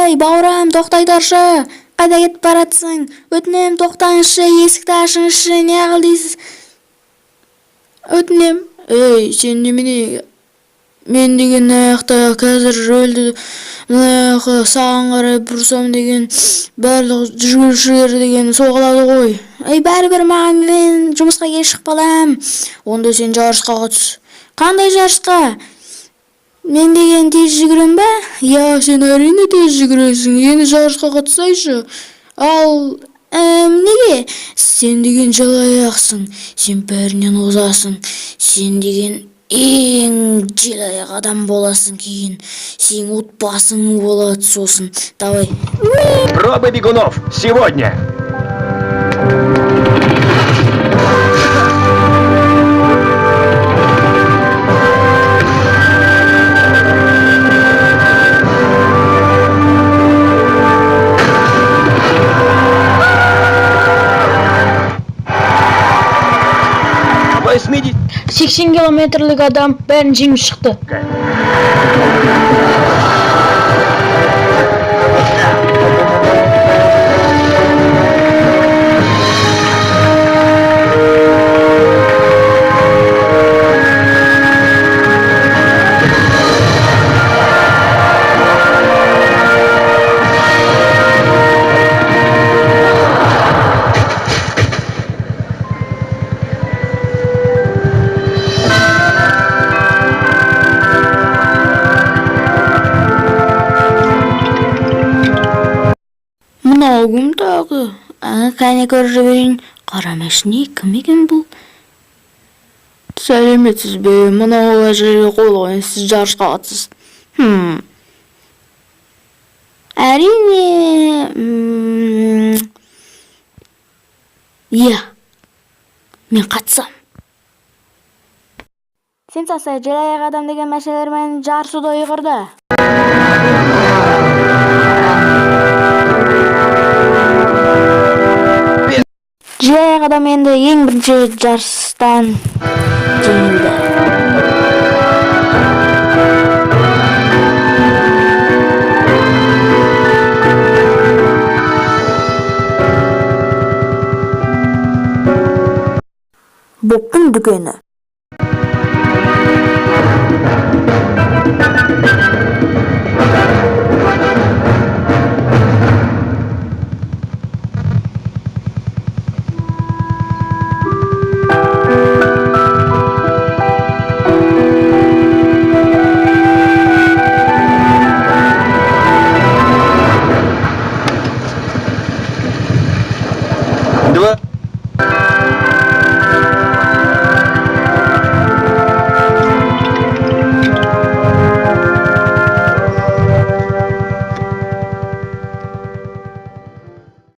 Ey, бауырым, тоқтайдаршы. Қайда кетіп баратсың? Өтінем, тоқтаңызшы, есікті ашыңызшы, не қылдыңыз? Өтінем. Ей, сен немене? Мен деген аяқта қазір рөлді саған қарай бұрсам деген барлық жүргізушілер деген соғылады ғой. Ей, бәрібір маған мен жұмысқа кеш балам. Онда сен жарысқа қатыс. Қандай жарысқа? Мен деген тез жүгірем ба? Я, сен әрине тез жүгіресің. Енді жарысқа қатысайшы. Ал, неге? Сен деген жалаяқсың. Сен бәрінен озасың. Сен деген ең желаяқ адам боласың кейін. Сен отбасың болады сосын. Давай. Пробы бегунов сегодня. Восьмидесят. 80 километрлік адам бәрін жеңіп шықты. Мынау кім тағы? Кәне көріп жіберейін. Қара мәшіне кім екен бұл? Сәлеметсіз бе? Мынау жерге қойылған, сіз жарысқа қатысыз. Әрине. Иә, мен қатысам. Сенсация, желаяқ адам деген мәселелермен жарысуды ұйғырды. Желаяқ адам енді ең бірінші жарыстан жеңілді. Боптың дүкені. Два.